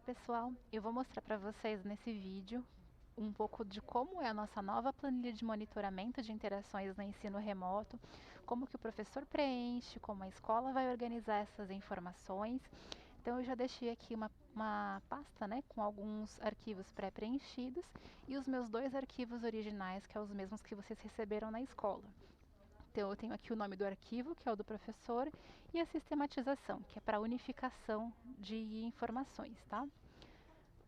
pessoal, eu vou mostrar para vocês nesse vídeo um pouco de como é a nossa nova planilha de monitoramento de interações no ensino remoto, como que o professor preenche, como a escola vai organizar essas informações. Então eu já deixei aqui uma pasta, né, com alguns arquivos pré-preenchidos e os meus dois arquivos originais, que são os mesmos que vocês receberam na escola. Então eu tenho aqui o nome do arquivo, que é o do professor, e a sistematização, que é para unificação de informações, tá?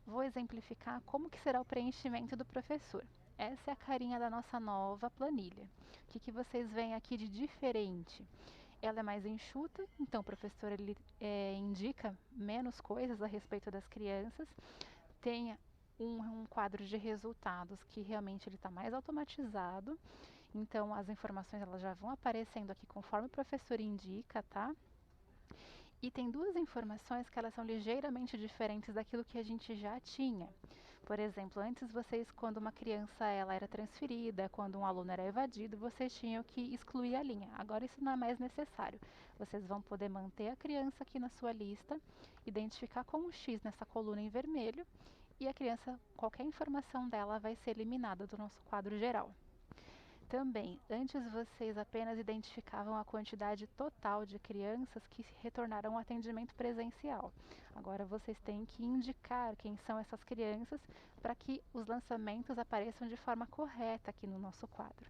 Vou exemplificar como que será o preenchimento do professor. Essa é a carinha da nossa nova planilha. O que vocês veem aqui de diferente? Ela é mais enxuta, então o professor ele, indica menos coisas a respeito das crianças. Tem um quadro de resultados que realmente ele está mais automatizado. Então as informações elas já vão aparecendo aqui conforme o professor indica, tá? E tem duas informações que elas são ligeiramente diferentes daquilo que a gente já tinha. Por exemplo, antes vocês, quando uma criança ela era transferida, quando um aluno era evadido, vocês tinham que excluir a linha. Agora isso não é mais necessário. Vocês vão poder manter a criança aqui na sua lista, identificar com um X nessa coluna em vermelho, e a criança, qualquer informação dela vai ser eliminada do nosso quadro geral. Também, antes vocês apenas identificavam a quantidade total de crianças que retornaram ao atendimento presencial. Agora vocês têm que indicar quem são essas crianças para que os lançamentos apareçam de forma correta aqui no nosso quadro.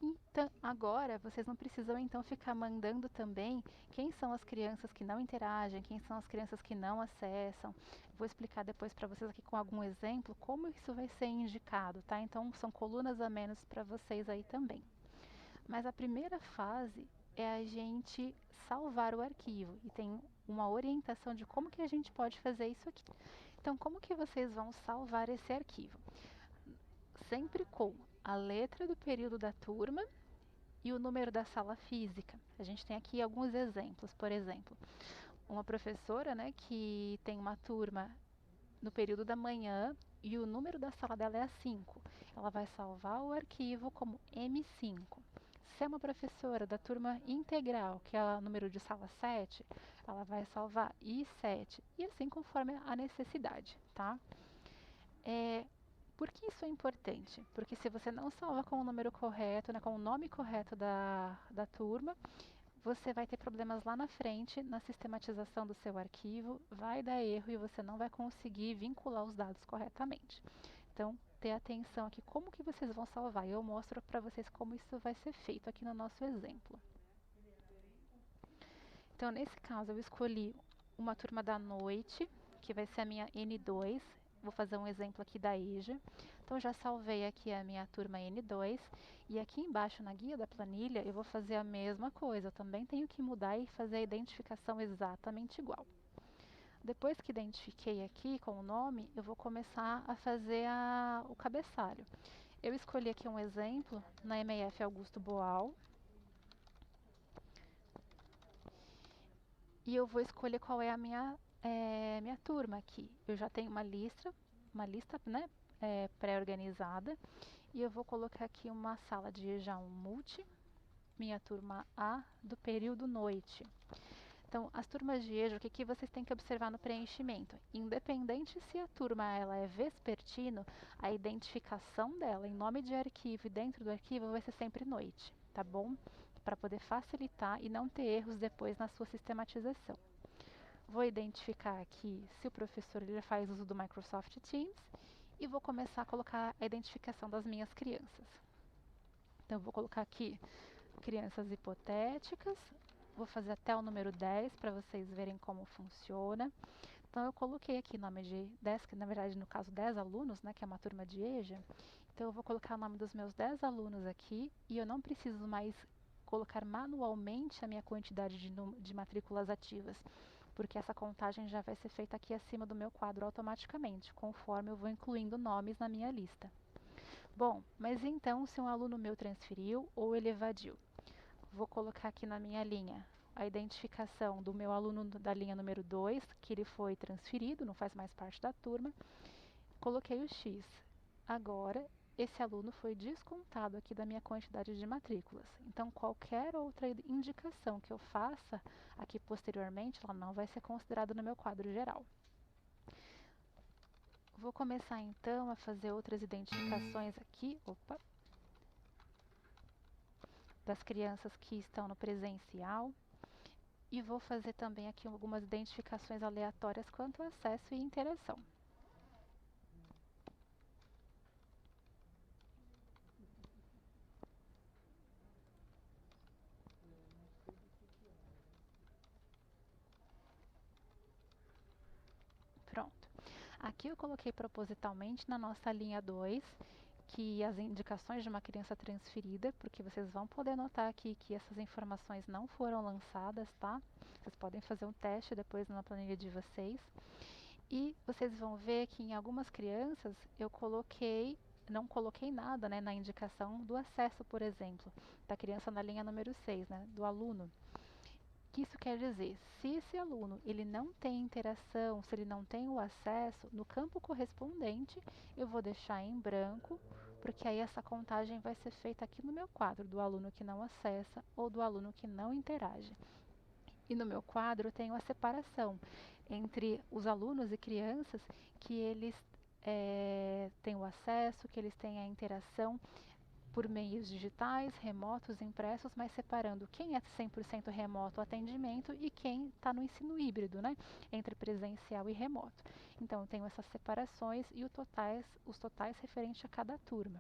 Então, agora vocês não precisam então ficar mandando também quem são as crianças que não interagem, quem são as crianças que não acessam. Vou explicar depois para vocês aqui com algum exemplo como isso vai ser indicado, tá? Então são colunas a menos para vocês aí também. Mas a primeira fase é a gente salvar o arquivo e tem uma orientação de como que a gente pode fazer isso aqui. Então, como que vocês vão salvar esse arquivo? Sempre com a letra do período da turma e o número da sala física. A gente tem aqui alguns exemplos. Por exemplo, uma professora, né, que tem uma turma no período da manhã e o número da sala dela é a 5. Ela vai salvar o arquivo como M5. Se é uma professora da turma integral, que é o número de sala 7, ela vai salvar I7. E assim conforme a necessidade, tá? Por que isso é importante? Porque se você não salva com o número correto, né, com o nome correto da turma, você vai ter problemas lá na frente na sistematização do seu arquivo, vai dar erro e você não vai conseguir vincular os dados corretamente. Então, ter atenção aqui como que vocês vão salvar. Eu mostro para vocês como isso vai ser feito aqui no nosso exemplo. Então, nesse caso, eu escolhi uma turma da noite, que vai ser a minha N2. Vou fazer um exemplo aqui da EJA. Então, já salvei aqui a minha turma N2. E aqui embaixo na guia da planilha, eu vou fazer a mesma coisa. Eu também tenho que mudar e fazer a identificação exatamente igual. Depois que identifiquei aqui com o nome, eu vou começar a fazer o cabeçalho. Eu escolhi aqui um exemplo na MF Augusto Boal. E eu vou escolher qual é a minha turma aqui. Eu já tenho uma lista, né, pré-organizada. E eu vou colocar aqui uma sala de já um multi, minha turma A do período noite. Então, as turmas de EJA, o que vocês têm que observar no preenchimento? Independente se a turma ela é vespertino, a identificação dela em nome de arquivo e dentro do arquivo vai ser sempre noite, tá bom? Para poder facilitar e não ter erros depois na sua sistematização. Vou identificar aqui se o professor ele faz uso do Microsoft Teams e vou começar a colocar a identificação das minhas crianças. Então, eu vou colocar aqui crianças hipotéticas. Vou fazer até o número 10 para vocês verem como funciona. Então, eu coloquei aqui nome de 10, que na verdade, no caso, 10 alunos, né, que é uma turma de EJA. Então, eu vou colocar o nome dos meus 10 alunos aqui e eu não preciso mais colocar manualmente a minha quantidade de matrículas ativas, porque essa contagem já vai ser feita aqui acima do meu quadro automaticamente, conforme eu vou incluindo nomes na minha lista. Bom, mas então se um aluno meu transferiu ou ele evadiu, vou colocar aqui na minha linha a identificação do meu aluno da linha número 2, que ele foi transferido, não faz mais parte da turma. Coloquei o X. Agora, esse aluno foi descontado aqui da minha quantidade de matrículas. Então, qualquer outra indicação que eu faça aqui posteriormente, ela não vai ser considerada no meu quadro geral. Vou começar então a fazer outras identificações aqui, das crianças que estão no presencial. E vou fazer também aqui algumas identificações aleatórias quanto ao acesso e interação. Pronto. Aqui eu coloquei propositalmente na nossa linha 2 que as indicações de uma criança transferida, porque vocês vão poder notar aqui que essas informações não foram lançadas, tá? Vocês podem fazer um teste depois na planilha de vocês. E vocês vão ver que em algumas crianças eu não coloquei nada, né, na indicação do acesso, por exemplo, da criança na linha número 6, né, do aluno. O que isso quer dizer? Se esse aluno ele não tem interação, se ele não tem o acesso, no campo correspondente eu vou deixar em branco, porque aí essa contagem vai ser feita aqui no meu quadro, do aluno que não acessa ou do aluno que não interage. E no meu quadro eu tenho a separação entre os alunos e crianças que eles têm o acesso, que eles têm a interação por meios digitais, remotos, impressos, mas separando quem é 100% remoto atendimento e quem está no ensino híbrido, né, entre presencial e remoto. Então, eu tenho essas separações e os totais referentes a cada turma.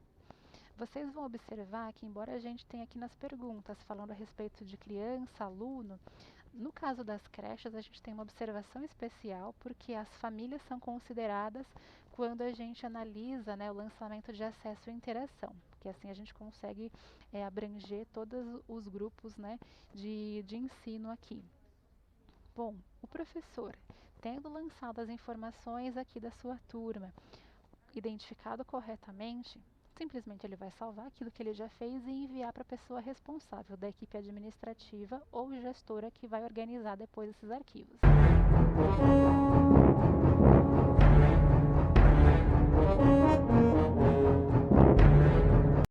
Vocês vão observar que, embora a gente tenha aqui nas perguntas falando a respeito de criança, aluno, no caso das creches, a gente tem uma observação especial porque as famílias são consideradas quando a gente analisa, né, o lançamento de acesso e interação, porque assim a gente consegue abranger todos os grupos, né, de ensino aqui. Bom, o professor, tendo lançado as informações aqui da sua turma, identificado corretamente, simplesmente ele vai salvar aquilo que ele já fez e enviar para a pessoa responsável da equipe administrativa ou gestora que vai organizar depois esses arquivos.